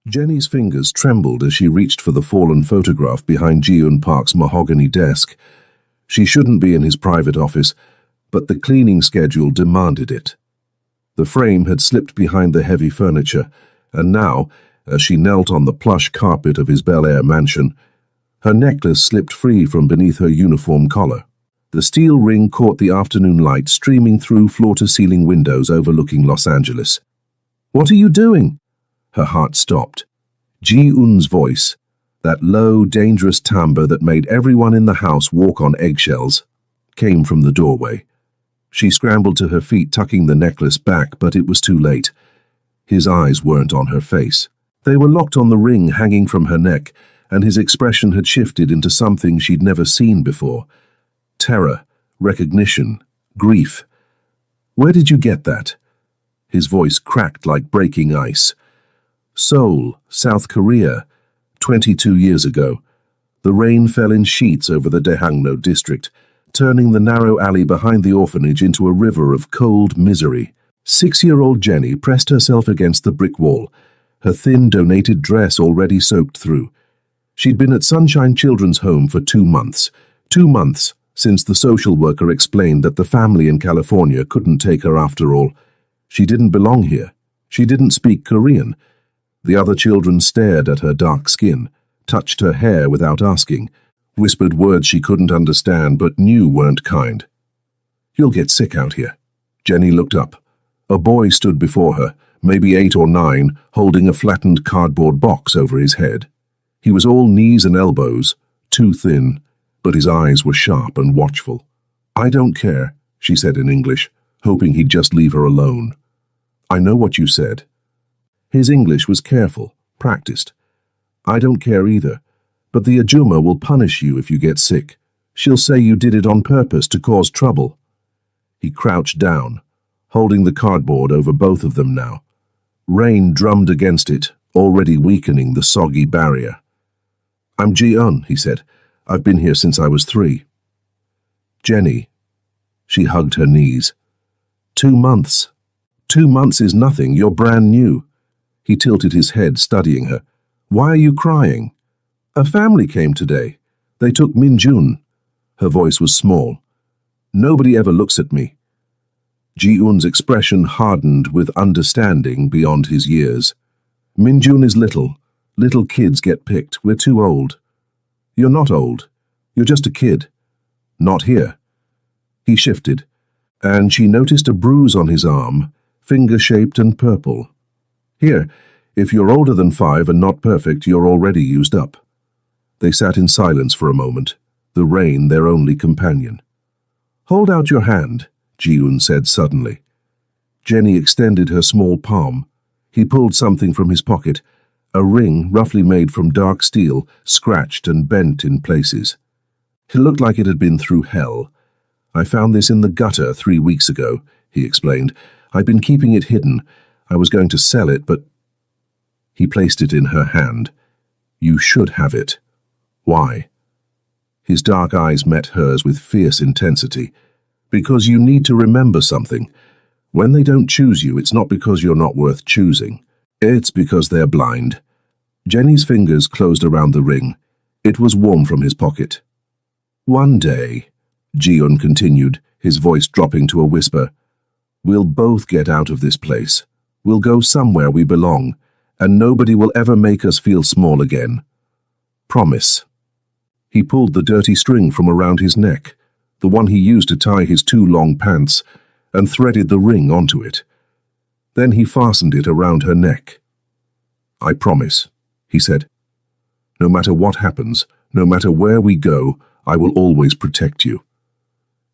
Jenny's fingers trembled as she reached for the fallen photograph behind Ji-un Park's mahogany desk. She shouldn't be in his private office, but the cleaning schedule demanded it. The frame had slipped behind the heavy furniture, and now, as she knelt on the plush carpet of his Bel Air mansion, her necklace slipped free from beneath her uniform collar. The steel ring caught the afternoon light streaming through floor-to-ceiling windows overlooking Los Angeles. "What are you doing?" Her heart stopped. Ji-un's voice, that low, dangerous timbre that made everyone in the house walk on eggshells, came from the doorway. She scrambled to her feet, tucking the necklace back, but it was too late. His eyes weren't on her face. They were locked on the ring hanging from her neck, and his expression had shifted into something she'd never seen before. Terror, recognition, grief. "Where did you get that?" His voice cracked like breaking ice. "Seoul, South Korea, 22 years ago. The rain fell in sheets over the Daehangno district, turning the narrow alley behind the orphanage into a river of cold misery." 6-year-old Jenny pressed herself against the brick wall, her thin donated dress already soaked through. She'd been at Sunshine Children's Home for 2 months. 2 months since the social worker explained that the family in California couldn't take her after all. She didn't belong here. She didn't speak Korean. The other children stared at her dark skin, touched her hair without asking, whispered words she couldn't understand but knew weren't kind. "You'll get sick out here." Jenny looked up. A boy stood before her, maybe 8 or 9, holding a flattened cardboard box over his head. He was all knees and elbows, too thin, but his eyes were sharp and watchful. "I don't care," she said in English, hoping he'd just leave her alone. "I know what you said." His English was careful, practiced. "I don't care either, but the Ajuma will punish you if you get sick. She'll say you did it on purpose to cause trouble." He crouched down, holding the cardboard over both of them now. Rain drummed against it, already weakening the soggy barrier. "I'm Ji-un," he said. "I've been here since I was 3. "Jenny." She hugged her knees. 2 months. 2 months is nothing. You're brand new." He tilted his head, studying her. "Why are you crying?" "A family came today. They took Min-jun." Her voice was small. "Nobody ever looks at me." Ji-un's expression hardened with understanding beyond his years. "Min-jun is little. Little kids get picked. We're too old." "You're not old. You're just a kid." "Not here." He shifted, and she noticed a bruise on his arm, finger-shaped and purple. "Here, if you're older than 5 and not perfect, you're already used up." They sat in silence for a moment, the rain their only companion. "Hold out your hand," Ji-un said suddenly. Jenny extended her small palm. He pulled something from his pocket, a ring roughly made from dark steel, scratched and bent in places. It looked like it had been through hell. "I found this in the gutter 3 weeks ago," he explained. "I've been keeping it hidden. I was going to sell it, but—" He placed it in her hand. "You should have it." "Why?" His dark eyes met hers with fierce intensity. "Because you need to remember something. When they don't choose you, it's not because you're not worth choosing. It's because they're blind." Jenny's fingers closed around the ring. It was warm from his pocket. "One day," Ji-un continued, his voice dropping to a whisper, "we'll both get out of this place. We'll go somewhere we belong, and nobody will ever make us feel small again. Promise." He pulled the dirty string from around his neck, the one he used to tie his 2 long pants, and threaded the ring onto it. Then he fastened it around her neck. "I promise," he said. "No matter what happens, no matter where we go, I will always protect you.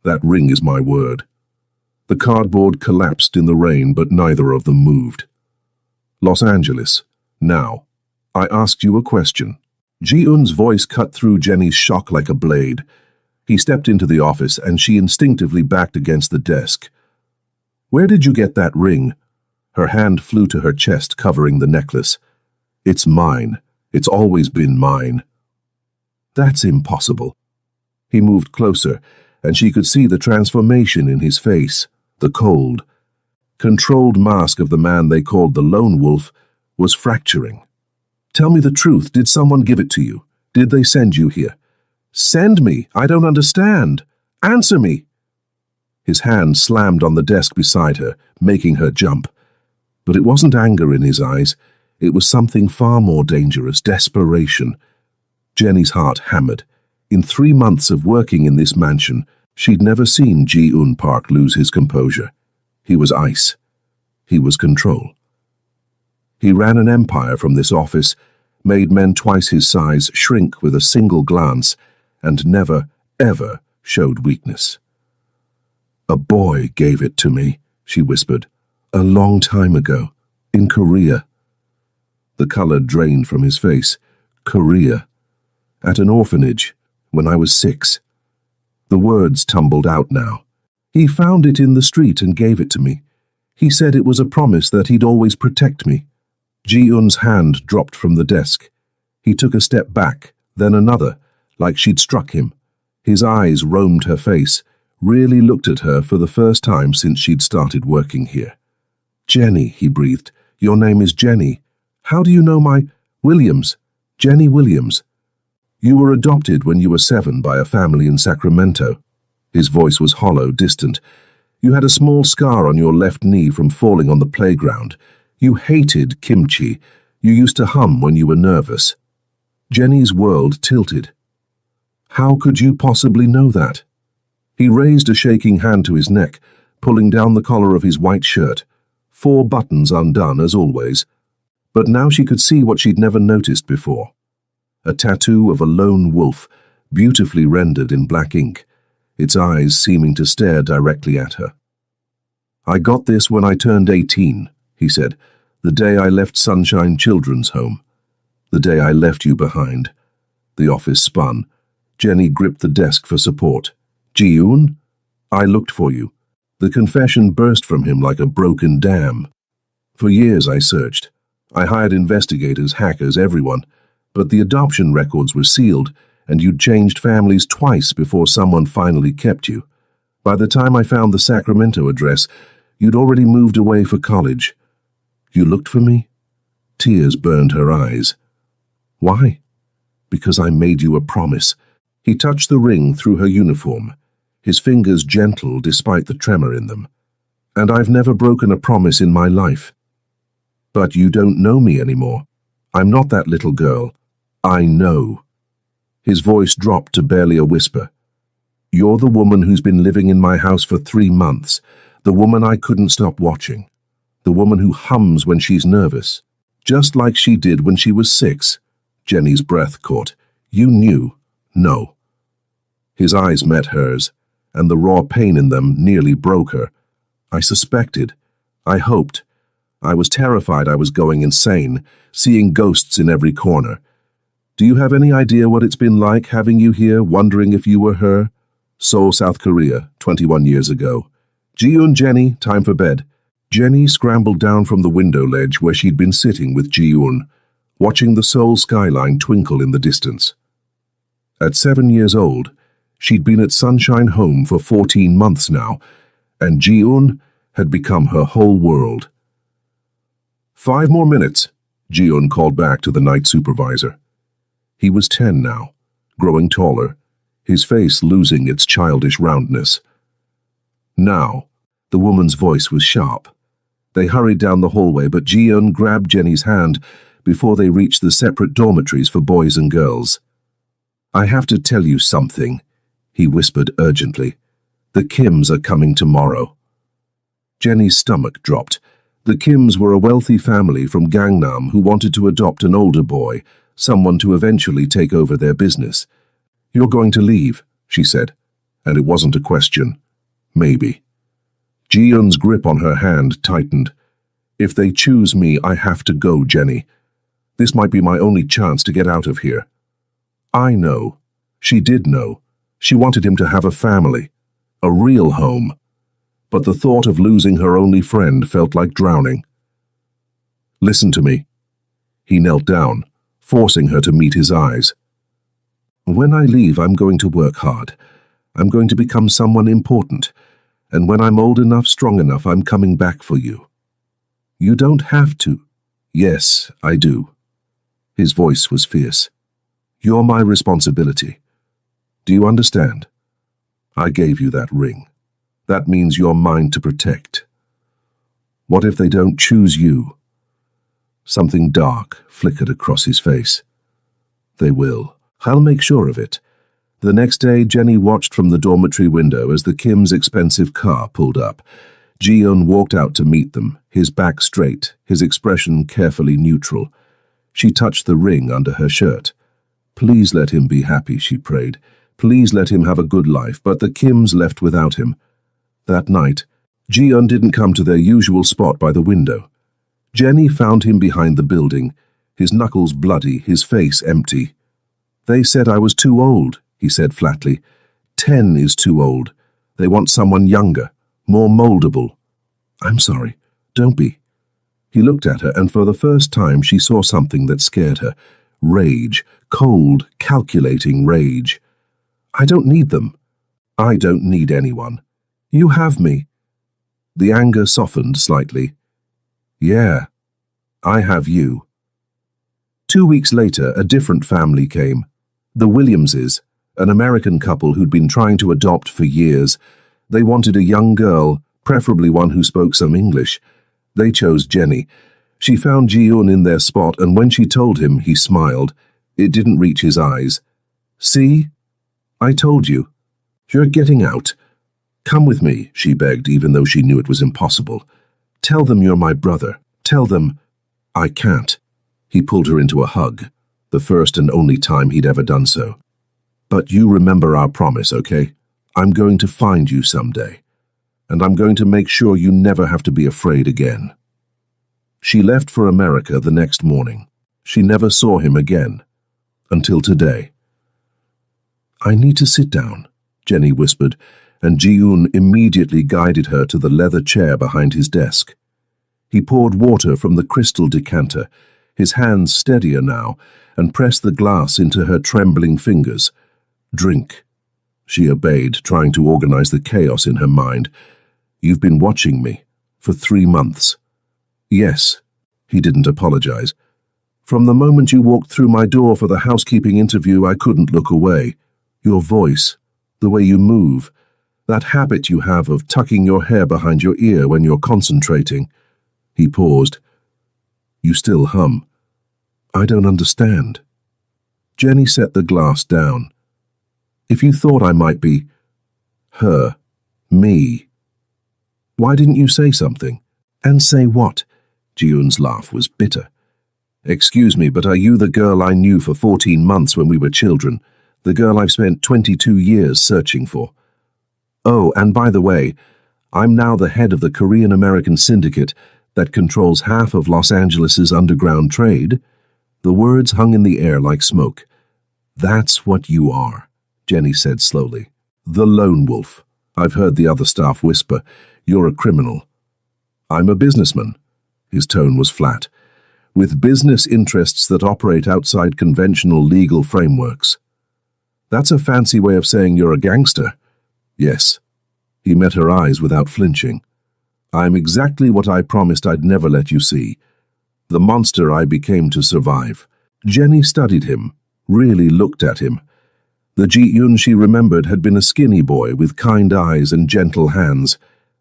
That ring is my word." The cardboard collapsed in the rain, but neither of them moved. "Los Angeles, now. I asked you a question." Ji-un's voice cut through Jenny's shock like a blade. He stepped into the office, and she instinctively backed against the desk. "Where did you get that ring?" Her hand flew to her chest, covering the necklace. "It's mine. It's always been mine." "That's impossible." He moved closer, and she could see the transformation in his face. The cold, controlled mask of the man they called the Lone Wolf was fracturing. Tell me the truth. Did someone give it to you? Did they send you here? Send me? I don't understand. Answer me. His hand slammed on the desk beside her, making her jump. But it wasn't anger in his eyes. It was something far more dangerous, desperation. Jenny's heart hammered. In 3 months of working in this mansion, she'd never seen Ji-un Park lose his composure. He was ice. He was control. He ran an empire from this office, made men twice his size shrink with a single glance, and never, ever showed weakness. A boy gave it to me, she whispered, a long time ago, in Korea. The color drained from his face. Korea. At an orphanage, when I was 6. The words tumbled out now. He found it in the street and gave it to me. He said it was a promise that he'd always protect me. Ji-un's hand dropped from the desk. He took a step back, then another, like she'd struck him. His eyes roamed her face, really looked at her for the first time since she'd started working here. Jenny, he breathed. Your name is Jenny. How do you know my... Williams. Jenny Williams. You were adopted when you were 7 by a family in Sacramento. His voice was hollow, distant. You had a small scar on your left knee from falling on the playground. You hated kimchi. You used to hum when you were nervous. Jenny's world tilted. How could you possibly know that? He raised a shaking hand to his neck, pulling down the collar of his white shirt. 4 buttons undone, as always. But now she could see what she'd never noticed before. A tattoo of a lone wolf, beautifully rendered in black ink, its eyes seeming to stare directly at her. I got this when I turned 18, he said, the day I left Sunshine Children's Home. The day I left you behind. The office spun. Jenny gripped the desk for support. Ji-un? I looked for you. The confession burst from him like a broken dam. For years I searched. I hired investigators, hackers, everyone. But the adoption records were sealed, and you'd changed families twice before someone finally kept you. By the time I found the Sacramento address, you'd already moved away for college. You looked for me? Tears burned her eyes. Why? Because I made you a promise. He touched the ring through her uniform, his fingers gentle despite the tremor in them. And I've never broken a promise in my life. But you don't know me anymore. I'm not that little girl. I know. His voice dropped to barely a whisper. You're the woman who's been living in my house for 3 months, the woman I couldn't stop watching, the woman who hums when she's nervous, just like she did when she was 6. Jenny's breath caught. You knew. No. His eyes met hers, and the raw pain in them nearly broke her. I suspected. I hoped. I was terrified I was going insane, seeing ghosts in every corner. Do you have any idea what it's been like having you here, wondering if you were her? Seoul, South Korea, 21 years ago. Ji-un, Jenny, time for bed. Jenny scrambled down from the window ledge where she'd been sitting with Ji-un, watching the Seoul skyline twinkle in the distance. At 7 years old, she'd been at Sunshine Home for 14 months now, and Ji-un had become her whole world. 5 more minutes, Ji-un called back to the night supervisor. He was 10 now, growing taller, his face losing its childish roundness. Now, the woman's voice was sharp. They hurried down the hallway, but Ji-un grabbed Jenny's hand before they reached the separate dormitories for boys and girls. I have to tell you something, he whispered urgently. The Kims are coming tomorrow. Jenny's stomach dropped. The Kims were a wealthy family from Gangnam who wanted to adopt an older boy, someone to eventually take over their business. You're going to leave, she said, and it wasn't a question. Maybe. Ji-un's grip on her hand tightened. If they choose me, I have to go, Jenny. This might be my only chance to get out of here. I know. She did know. She wanted him to have a family, a real home. But the thought of losing her only friend felt like drowning. Listen to me. He knelt down, forcing her to meet his eyes. When I leave, I'm going to work hard. I'm going to become someone important. And when I'm old enough, strong enough, I'm coming back for you. You don't have to. Yes, I do. His voice was fierce. You're my responsibility. Do you understand? I gave you that ring. That means you're mine to protect. What if they don't choose you? Something dark flickered across his face. They will. I'll make sure of it. The next day, Jenny watched from the dormitory window as the Kim's expensive car pulled up. Ji-eun walked out to meet them, his back straight, his expression carefully neutral. She touched the ring under her shirt. Please let him be happy, she prayed. Please let him have a good life, but the Kims left without him. That night, Ji-eun didn't come to their usual spot by the window. Jenny found him behind the building, his knuckles bloody, his face empty. They said I was too old, he said flatly. 10 is too old. They want someone younger, more moldable. I'm sorry, don't be. He looked at her, and for the first time she saw something that scared her. Rage, cold, calculating rage. I don't need them. I don't need anyone. You have me. The anger softened slightly. Yeah, I have you. 2 weeks later, a different family came. The Williamses, an American couple who'd been trying to adopt for years. They wanted a young girl, preferably one who spoke some English. They chose Jenny. She found Ji-eun in their spot, and when she told him, he smiled. It didn't reach his eyes. See? I told you. You're getting out. Come with me, she begged, even though she knew it was impossible. Tell them you're my brother. Tell them... I can't. He pulled her into a hug, the first and only time he'd ever done so. But you remember our promise, okay? I'm going to find you someday. And I'm going to make sure you never have to be afraid again. She left for America the next morning. She never saw him again. Until today. I need to sit down, Jenny whispered, and Ji-eun immediately guided her to the leather chair behind his desk. He poured water from the crystal decanter, his hands steadier now, and pressed the glass into her trembling fingers. Drink. She obeyed, trying to organize the chaos in her mind. You've been watching me for 3 months. Yes, he didn't apologize. From the moment you walked through my door for the housekeeping interview, I couldn't look away. Your voice, the way you move, that habit you have of tucking your hair behind your ear when you're concentrating. He paused. You still hum. I don't understand. Jenny set the glass down. If you thought I might be... her. Me. Why didn't you say something? And say what? Ji-eun's laugh was bitter. Excuse me, but are you the girl I knew for 14 months when we were children? The girl I've spent 22 years searching for? Oh, and by the way, I'm now the head of the Korean-American syndicate that controls half of Los Angeles's underground trade. The words hung in the air like smoke. That's what you are, Jenny said slowly. The lone wolf. I've heard the other staff whisper, you're a criminal. I'm a businessman. His tone was flat, with business interests that operate outside conventional legal frameworks. That's a fancy way of saying you're a gangster. Yes. He met her eyes without flinching. I'm exactly what I promised I'd never let you see. The monster I became to survive. Jenny studied him, really looked at him. The Ji-eun she remembered had been a skinny boy with kind eyes and gentle hands.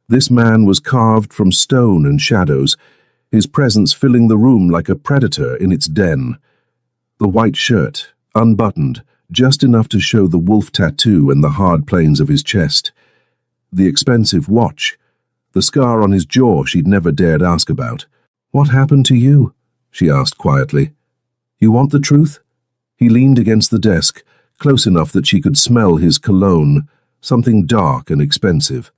This man was carved from stone and shadows, his presence filling the room like a predator in its den. The white shirt, unbuttoned, just enough to show the wolf tattoo and the hard planes of his chest. The expensive watch, the scar on his jaw she'd never dared ask about. What happened to you? She asked quietly. You want the truth? He leaned against the desk, close enough that she could smell his cologne, something dark and expensive.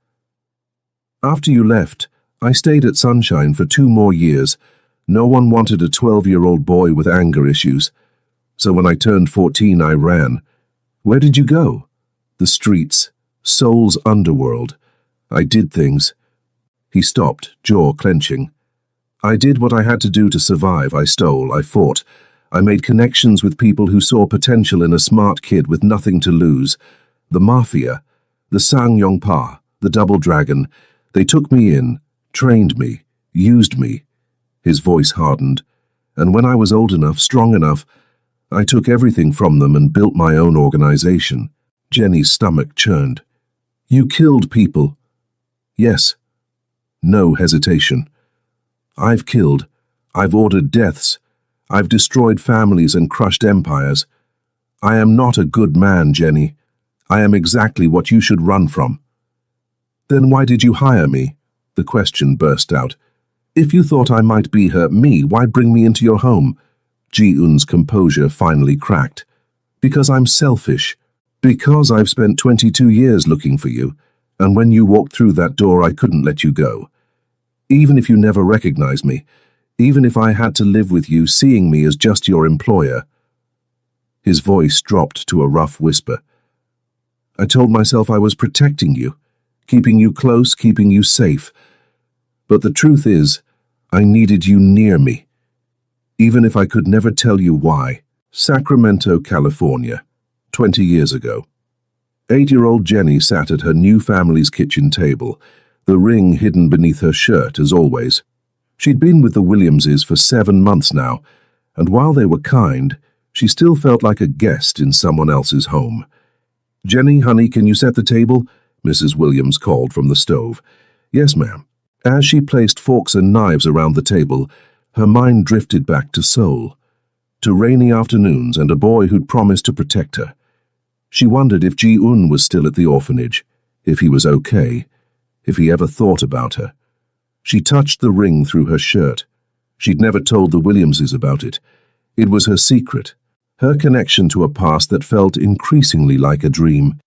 After you left, I stayed at Sunshine for 2 more years. No one wanted a 12-year-old boy with anger issues. So when I turned 14, I ran. Where did you go? The streets, Seoul's underworld. I did things. He stopped, jaw clenching. I did what I had to do to survive. I stole, I fought. I made connections with people who saw potential in a smart kid with nothing to lose. The Mafia, the Sang-Yong-Pa, the Double Dragon. They took me in, trained me, used me. His voice hardened. And when I was old enough, strong enough, I took everything from them and built my own organization. Jenny's stomach churned. You killed people. Yes. No hesitation. I've killed. I've ordered deaths. I've destroyed families and crushed empires. I am not a good man, Jenny. I am exactly what you should run from. Then why did you hire me? The question burst out. If you thought I might be me, why bring me into your home? Ji-eun's composure finally cracked. Because I'm selfish. Because I've spent 22 years looking for you, and when you walked through that door I couldn't let you go. Even if you never recognized me, even if I had to live with you seeing me as just your employer. His voice dropped to a rough whisper. I told myself I was protecting you, keeping you close, keeping you safe. But the truth is, I needed you near me, even if I could never tell you why. Sacramento, California, 20 years ago. 8-year-old Jenny sat at her new family's kitchen table, the ring hidden beneath her shirt as always. She'd been with the Williamses for 7 months now, and while they were kind, she still felt like a guest in someone else's home. Jenny, honey, can you set the table? Mrs. Williams called from the stove. Yes, ma'am. As she placed forks and knives around the table, her mind drifted back to Seoul, to rainy afternoons and a boy who'd promised to protect her. She wondered if Ji-eun was still at the orphanage, if he was okay, if he ever thought about her. She touched the ring through her shirt. She'd never told the Williamses about it. It was her secret, her connection to a past that felt increasingly like a dream.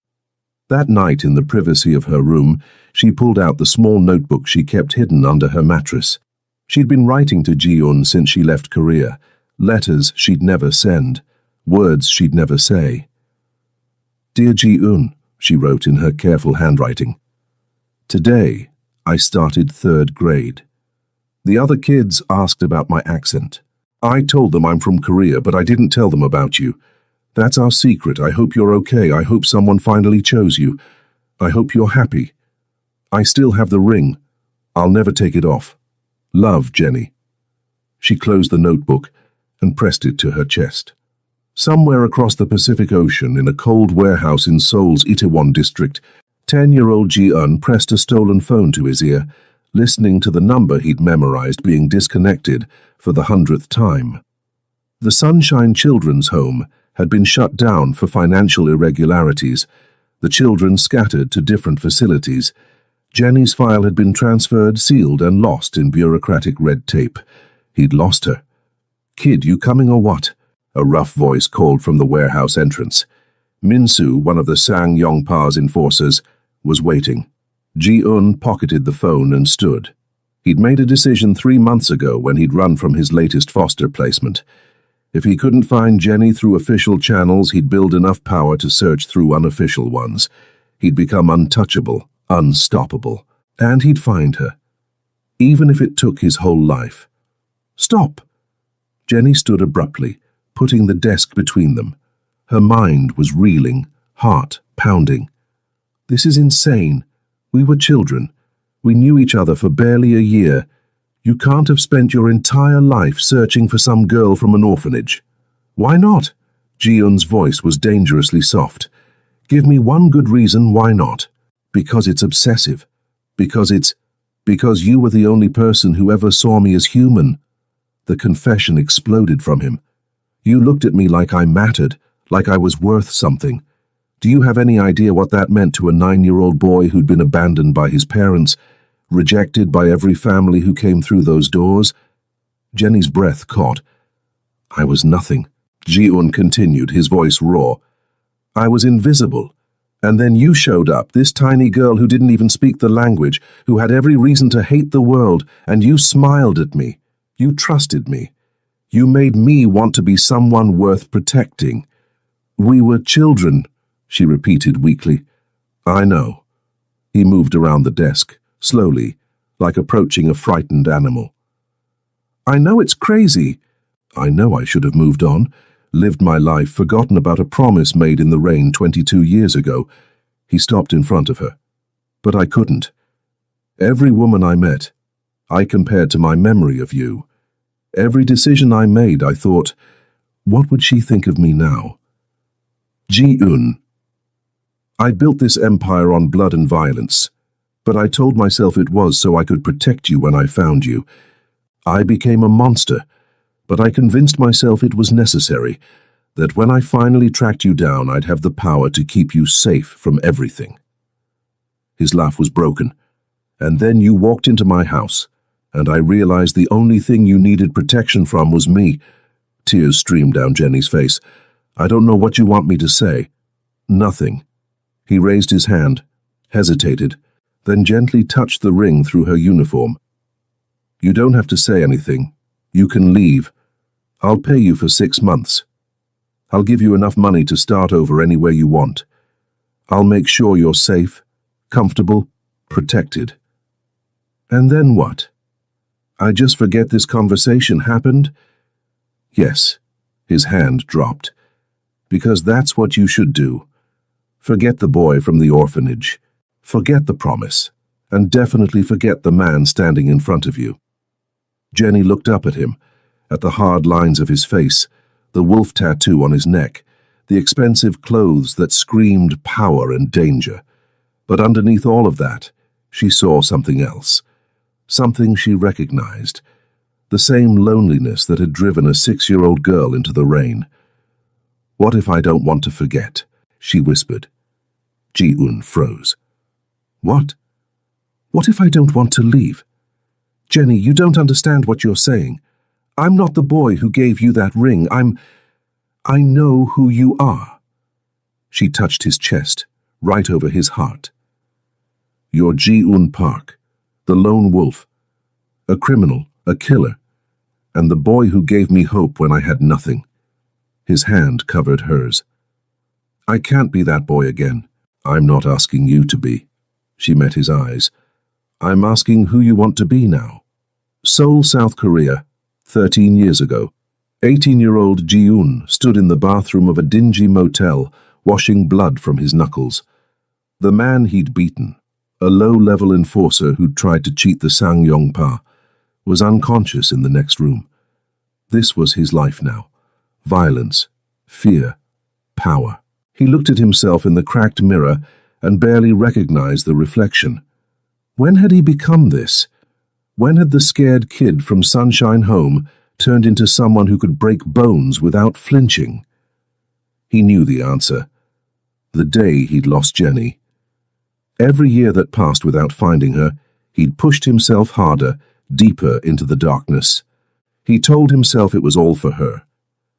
That night, in the privacy of her room, she pulled out the small notebook she kept hidden under her mattress. She'd been writing to Ji-eun since she left Korea, letters she'd never send, words she'd never say. Dear Ji-eun, she wrote in her careful handwriting. Today, I started 3rd grade. The other kids asked about my accent. I told them I'm from Korea, but I didn't tell them about you. That's our secret. I hope you're okay. I hope someone finally chose you. I hope you're happy. I still have the ring. I'll never take it off. Love, Jenny. She closed the notebook and pressed it to her chest. Somewhere across the Pacific Ocean, in a cold warehouse in Seoul's Itaewon district, 10-year-old Ji-eun pressed a stolen phone to his ear, listening to the number he'd memorized being disconnected for the 100th time. The Sunshine Children's Home had been shut down for financial irregularities, the children scattered to different facilities. Jenny's file had been transferred, sealed, and lost in bureaucratic red tape. He'd lost her. Kid, you coming or what? A rough voice called from the warehouse entrance. Min-soo, one of the Sang Yong-pa's enforcers, was waiting. Ji-eun pocketed the phone and stood. He'd made a decision 3 months ago when he'd run from his latest foster placement. If he couldn't find Jenny through official channels, he'd build enough power to search through unofficial ones. He'd become untouchable, unstoppable, and he'd find her, even if it took his whole life. Stop! Jenny stood abruptly, putting the desk between them. Her mind was reeling, heart pounding. This is insane. We were children. We knew each other for barely a year. You can't have spent your entire life searching for some girl from an orphanage. Why not? Ji-eun's voice was dangerously soft. Give me one good reason why not. Because it's obsessive. Because you were the only person who ever saw me as human. The confession exploded from him. You looked at me like I mattered, like I was worth something. Do you have any idea what that meant to a 9-year-old boy who'd been abandoned by his parents, rejected by every family who came through those doors? Jenny's breath caught. I was nothing. Ji-eun continued, his voice raw. I was invisible. And then you showed up, this tiny girl who didn't even speak the language, who had every reason to hate the world, and you smiled at me. You trusted me. You made me want to be someone worth protecting. We were children, she repeated weakly. I know. He moved around the desk, slowly, like approaching a frightened animal. I know it's crazy. I know I should have moved on, lived my life, forgotten about a promise made in the rain 22 years ago. He stopped in front of her. But I couldn't. Every woman I met, I compared to my memory of you. Every decision I made, I thought, what would she think of me now? Ji-un. I built this empire on blood and violence, but I told myself it was so I could protect you when I found you. I became a monster, but I convinced myself it was necessary, that when I finally tracked you down, I'd have the power to keep you safe from everything. His laugh was broken, and then you walked into my house, and I realized the only thing you needed protection from was me. Tears streamed down Jenny's face. I don't know what you want me to say. Nothing. He raised his hand, hesitated, then gently touched the ring through her uniform. You don't have to say anything. You can leave. I'll pay you for 6 months. I'll give you enough money to start over anywhere you want. I'll make sure you're safe, comfortable, protected. And then what? I just forget this conversation happened? Yes. His hand dropped. Because that's what you should do. Forget the boy from the orphanage. Forget the promise. And definitely forget the man standing in front of you. Jenny looked up at him, at the hard lines of his face, the wolf tattoo on his neck, the expensive clothes that screamed power and danger. But underneath all of that, she saw something else. Something she recognized. The same loneliness that had driven a 6-year-old girl into the rain. What if I don't want to forget? She whispered. Ji-un froze. What? What if I don't want to leave? Jenny, you don't understand what you're saying. I'm not the boy who gave you that ring. I know who you are. She touched his chest, right over his heart. You're Ji-un Park, the lone wolf, a criminal, a killer, and the boy who gave me hope when I had nothing. His hand covered hers. I can't be that boy again. I'm not asking you to be. She met his eyes. I'm asking who you want to be now. Seoul, South Korea, 13 years ago. 18-year-old Ji-un stood in the bathroom of a dingy motel, washing blood from his knuckles. The man he'd beaten, a low-level enforcer who'd tried to cheat the Sang-yong-pa, was unconscious in the next room. This was his life now. Violence, fear, power. He looked at himself in the cracked mirror and barely recognized the reflection. When had he become this? When had the scared kid from Sunshine Home turned into someone who could break bones without flinching? He knew the answer. The day he'd lost Jenny. Every year that passed without finding her, he'd pushed himself harder, deeper into the darkness. He told himself it was all for her,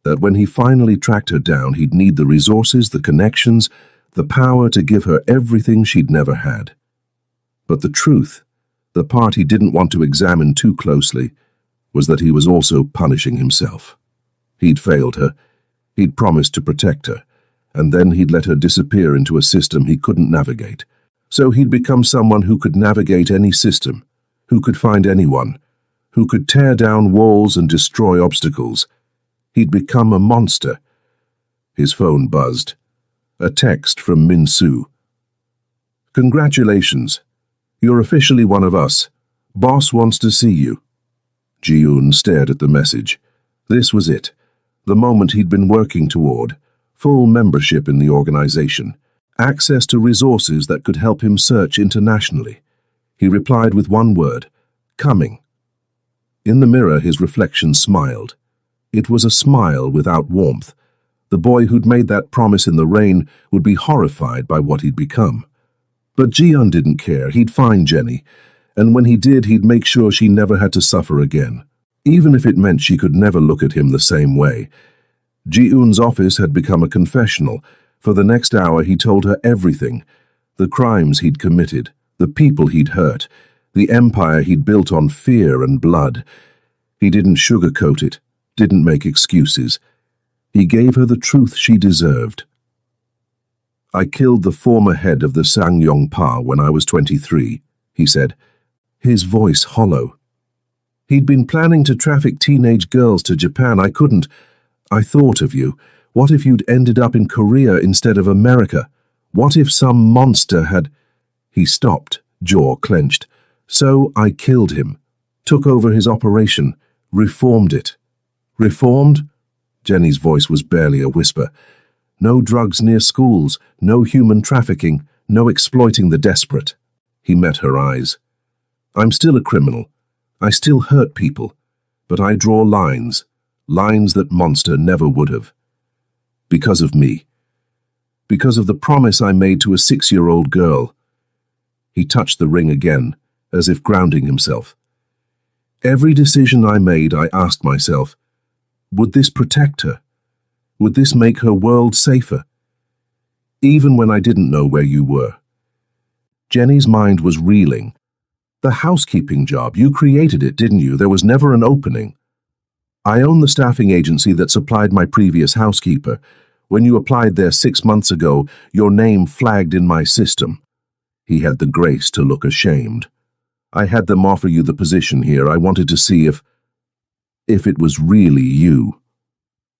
that when he finally tracked her down, he'd need the resources, the connections, the power to give her everything she'd never had. But the truth, the part he didn't want to examine too closely, was that he was also punishing himself. He'd failed her, he'd promised to protect her, and then he'd let her disappear into a system he couldn't navigate. So he'd become someone who could navigate any system, who could find anyone, who could tear down walls and destroy obstacles. He'd become a monster. His phone buzzed. A text from Min-soo. Congratulations. You're officially one of us. Boss wants to see you. Ji-un stared at the message. This was it. The moment he'd been working toward. Full membership in the organization. Access to resources that could help him search internationally. He replied with one word. Coming. In the mirror, his reflection smiled. It was a smile without warmth. The boy who'd made that promise in the rain would be horrified by what he'd become. But Ji-un didn't care. He'd find Jenny, and when he did, he'd make sure she never had to suffer again, even if it meant she could never look at him the same way. Ji-un's office had become a confessional. For the next hour, he told her everything. The crimes he'd committed, the people he'd hurt, the empire he'd built on fear and blood. He didn't sugarcoat it, didn't make excuses. He gave her the truth she deserved. I killed the former head of the Sang-yong-pa when I was 23, he said, his voice hollow. He'd been planning to traffic teenage girls to Japan. I couldn't. I thought of you. What if you'd ended up in Korea instead of America? What if some monster had... He stopped, jaw clenched. So I killed him, took over his operation, Reformed it. Reformed? Jenny's voice was barely a whisper. No drugs near schools, no human trafficking, no exploiting the desperate. He met her eyes. I'm still a criminal. I still hurt people. But I draw lines. Lines that Monster never would have. Because of me. Because of the promise I made to a 6-year-old girl. He touched the ring again, as if grounding himself. Every decision I made, I asked myself, would this protect her? Would this make her world safer? Even when I didn't know where you were. Jenny's mind was reeling. The housekeeping job, you created it, didn't you? There was never an opening. I own the staffing agency that supplied my previous housekeeper. When you applied there 6 months ago, your name flagged in my system. He had the grace to look ashamed. I had them offer you the position here. I wanted to see if it was really you.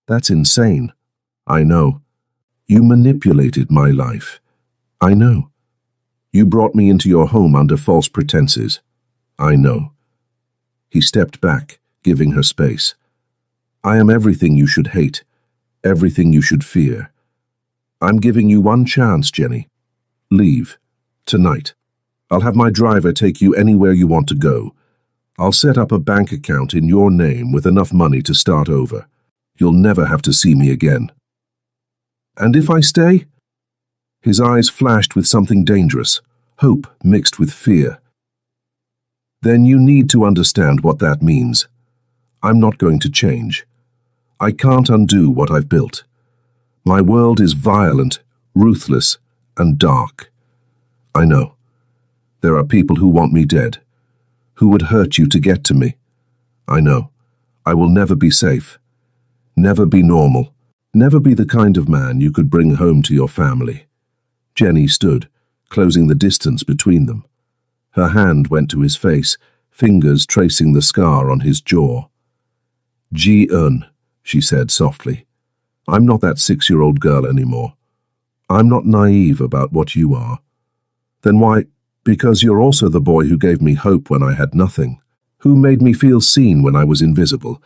That's insane. I know. You manipulated my life. I know. You brought me into your home under false pretenses. I know. He stepped back, giving her space. I am everything you should hate, everything you should fear. I'm giving you one chance, Jenny. Leave. Tonight. I'll have my driver take you anywhere you want to go. I'll set up a bank account in your name with enough money to start over. You'll never have to see me again. And if I stay? His eyes flashed with something dangerous, hope mixed with fear. Then you need to understand what that means. I'm not going to change. I can't undo what I've built. My world is violent, ruthless, and dark. I know. There are people who want me dead, who would hurt you to get to me. I know. I will never be safe. Never be normal. Never be the kind of man you could bring home to your family. Jenny stood, closing the distance between them. Her hand went to his face, fingers tracing the scar on his jaw. Ji-eun, she said softly. I'm not that 6-year-old girl anymore. I'm not naive about what you are. Then why? Because you're also the boy who gave me hope when I had nothing, who made me feel seen when I was invisible,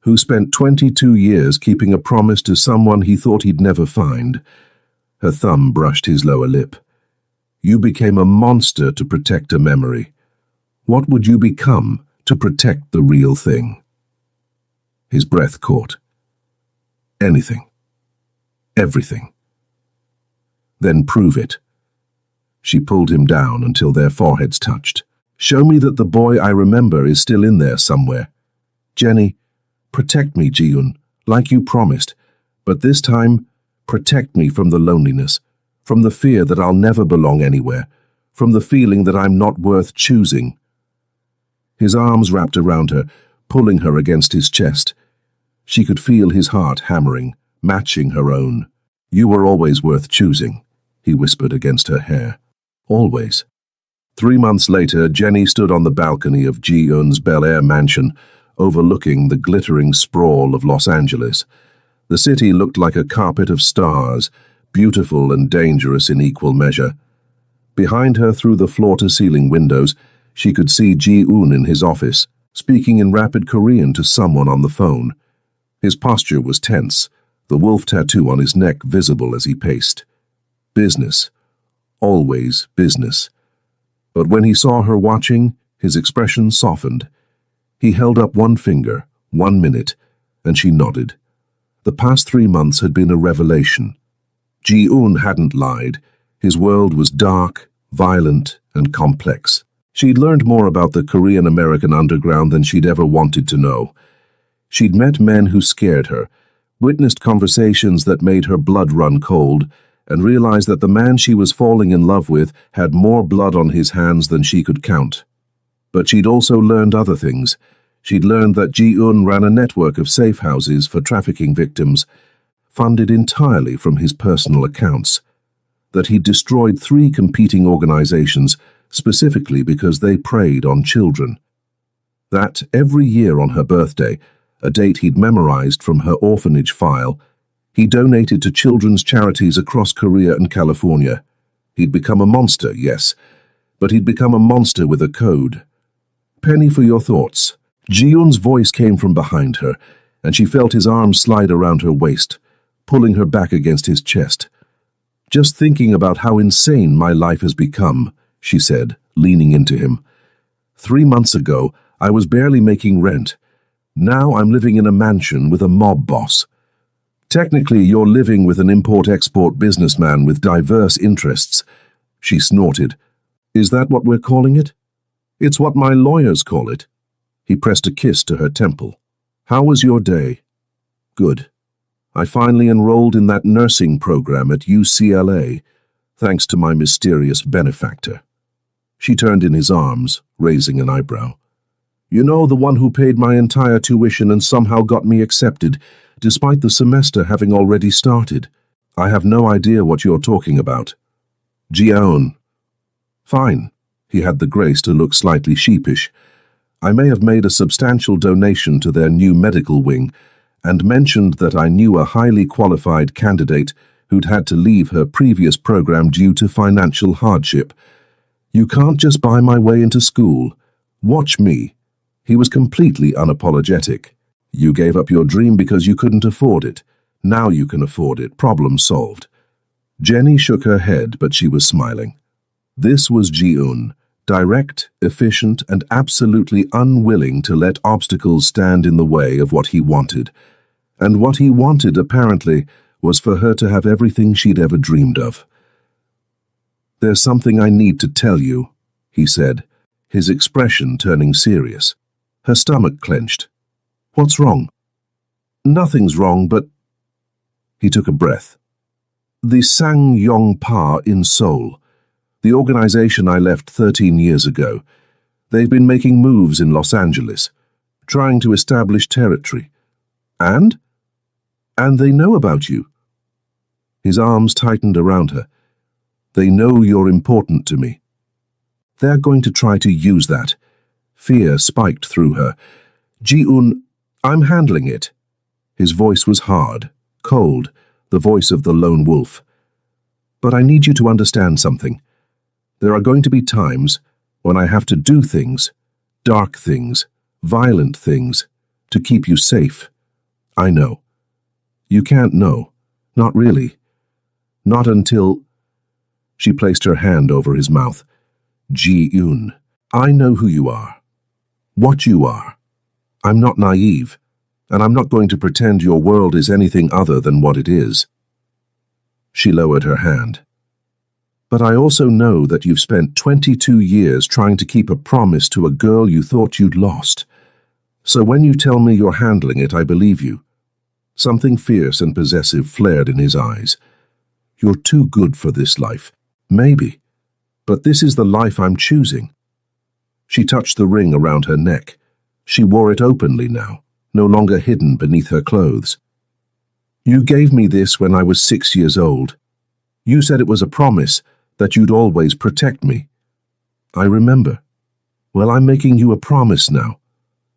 who spent 22 years keeping a promise to someone he thought he'd never find. Her thumb brushed his lower lip. You became a monster to protect a memory. What would you become to protect the real thing? His breath caught. Anything. Everything. Then prove it. She pulled him down until their foreheads touched. Show me that the boy I remember is still in there somewhere. Jenny, protect me, Ji-eun, like you promised. But this time, protect me from the loneliness, from the fear that I'll never belong anywhere, from the feeling that I'm not worth choosing. His arms wrapped around her, pulling her against his chest. She could feel his heart hammering, matching her own. You were always worth choosing, he whispered against her hair. Always. 3 months later, Jenny stood on the balcony of Ji-eun's Bel Air mansion, overlooking the glittering sprawl of Los Angeles. The city looked like a carpet of stars, beautiful and dangerous in equal measure. Behind her, through the floor-to-ceiling windows, she could see Ji-eun in his office, speaking in rapid Korean to someone on the phone. His posture was tense, the wolf tattoo on his neck visible as he paced. Business. Always business. But when he saw her watching, his expression softened. He held up one finger, 1 minute, and she nodded. The past 3 months had been a revelation. Ji-eun hadn't lied. His world was dark, violent, and complex. She'd learned more about the Korean-American underground than she'd ever wanted to know. She'd met men who scared her, witnessed conversations that made her blood run cold, and realized that the man she was falling in love with had more blood on his hands than she could count. But she'd also learned other things. She'd learned that Ji-eun ran a network of safe houses for trafficking victims, funded entirely from his personal accounts, that he'd destroyed 3 competing organizations specifically because they preyed on children, that every year on her birthday, a date he'd memorized from her orphanage file, he donated to children's charities across Korea and California. He'd become a monster, yes, but he'd become a monster with a code. Penny for your thoughts. Ji-eun's voice came from behind her, and she felt his arm slide around her waist, pulling her back against his chest. "Just thinking about how insane my life has become," she said, leaning into him. "3 months ago, I was barely making rent. Now I'm living in a mansion with a mob boss. Technically, you're living with an import-export businessman with diverse interests." She snorted. "Is that what we're calling it?" "It's what my lawyers call it." He pressed a kiss to her temple. "How was your day?" "Good. I finally enrolled in that nursing program at UCLA, thanks to my mysterious benefactor." She turned in his arms, raising an eyebrow. "You know, the one who paid my entire tuition and somehow got me accepted, despite the semester having already started." "I have no idea what you're talking about." "Ji-eun." "Fine." He had the grace to look slightly sheepish. "I may have made a substantial donation to their new medical wing, and mentioned that I knew a highly qualified candidate who'd had to leave her previous program due to financial hardship. You can't just buy my way into school. Watch me." He was completely unapologetic. "You gave up your dream because you couldn't afford it. Now you can afford it. Problem solved." Jenny shook her head, but she was smiling. This was Ji-eun, direct, efficient, and absolutely unwilling to let obstacles stand in the way of what he wanted. And what he wanted, apparently, was for her to have everything she'd ever dreamed of. "There's something I need to tell you," he said, his expression turning serious. Her stomach clenched. "What's wrong?" "Nothing's wrong, but—" He took a breath. "The Sang-yong-pa in Seoul, the organization I left 13 years ago, they've been making moves in Los Angeles, trying to establish territory. And? And they know about you." His arms tightened around her. "They know you're important to me. They're going to try to use that." Fear spiked through her. "Ji-eun, I'm handling it." His voice was hard, cold, the voice of the lone wolf. "But I need you to understand something. There are going to be times when I have to do things, dark things, violent things, to keep you safe. I know. You can't know. Not really. Not until—" She placed her hand over his mouth. "Ji-eun, I know who you are. What you are. I'm not naive, and I'm not going to pretend your world is anything other than what it is." She lowered her hand. "But I also know that you've spent 22 years trying to keep a promise to a girl you thought you'd lost. So when you tell me you're handling it, I believe you." Something fierce and possessive flared in his eyes. "You're too good for this life. Maybe. But this is the life I'm choosing." She touched the ring around her neck. She wore it openly now, no longer hidden beneath her clothes. "You gave me this when I was 6 years old. You said it was a promise that you'd always protect me." "I remember. Well, I'm making you a promise now."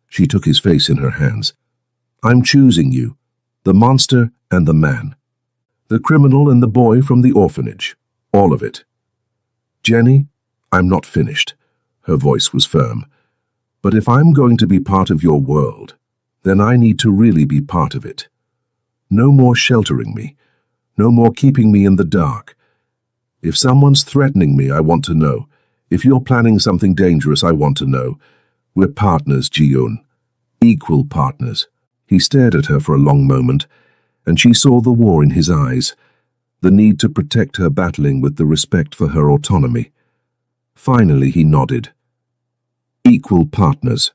She took his face in her hands. "I'm choosing you, the monster and the man. The criminal and the boy from the orphanage. All of it. Jenny, I'm not finished." Her voice was firm. "But if I'm going to be part of your world, then I need to really be part of it. No more sheltering me. No more keeping me in the dark. If someone's threatening me, I want to know. If you're planning something dangerous, I want to know. We're partners, Ji-eun. Equal partners." He stared at her for a long moment, and she saw the war in his eyes, the need to protect her battling with the respect for her autonomy. Finally, he nodded. "Equal partners."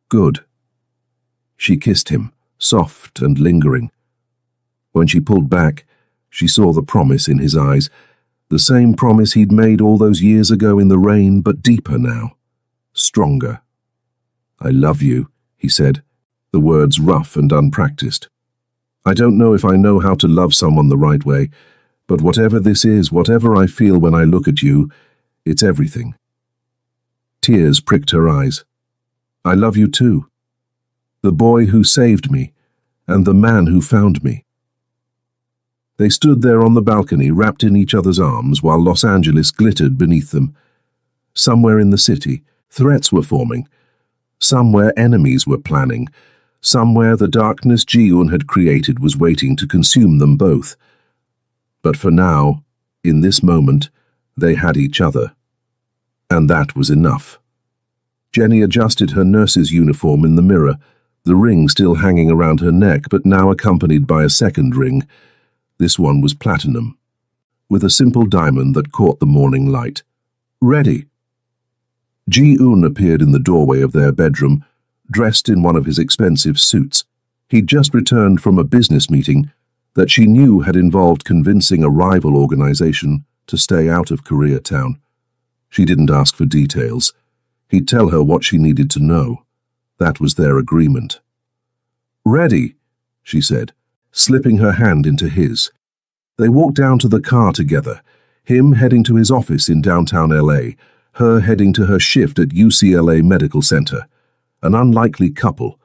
"Good." She kissed him, soft and lingering. When she pulled back, she saw the promise in his eyes, the same promise he'd made all those years ago in the rain, but deeper now, stronger. "I love you," he said, the words rough and unpracticed. "I don't know if I know how to love someone the right way, but whatever this is, whatever I feel when I look at you, it's everything." Tears pricked her eyes. "I love you too. The boy who saved me, and the man who found me." They stood there on the balcony, wrapped in each other's arms, while Los Angeles glittered beneath them. Somewhere in the city, threats were forming. Somewhere enemies were planning. Somewhere the darkness Ji-un had created was waiting to consume them both. But for now, in this moment, they had each other. And that was enough. Jenny adjusted her nurse's uniform in the mirror, the ring still hanging around her neck, but now accompanied by a second ring. This one was platinum, with a simple diamond that caught the morning light. Ready. Ji-un appeared in the doorway of their bedroom, dressed in one of his expensive suits. He'd just returned from a business meeting that she knew had involved convincing a rival organization to stay out of Koreatown. She didn't ask for details. He'd tell her what she needed to know. That was their agreement. Ready, she said, slipping her hand into his. They walked down to the car together, him heading to his office in downtown LA, her heading to her shift at UCLA Medical Center. An unlikely couple,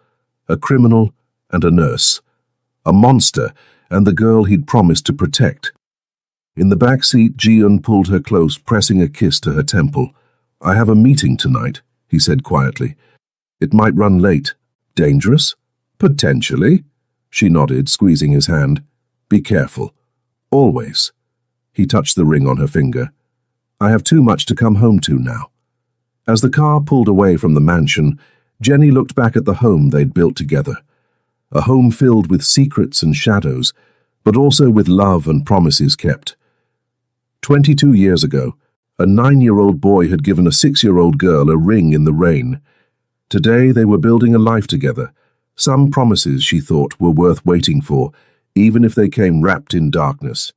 a criminal and a nurse, a monster and the girl he'd promised to protect. In the back seat, Ji-un pulled her close, pressing a kiss to her temple. I have a meeting tonight, he said quietly. It might run late. Dangerous? Potentially. She nodded, squeezing his hand. Be careful. Always. He touched the ring on her finger. I have too much to come home to now. As the car pulled away from the mansion, Jenny looked back at the home they'd built together. A home filled with secrets and shadows, but also with love and promises kept. 22 years ago, a 9-year-old boy had given a 6-year-old girl a ring in the rain. Today they were building a life together. Some promises, she thought, were worth waiting for, even if they came wrapped in darkness.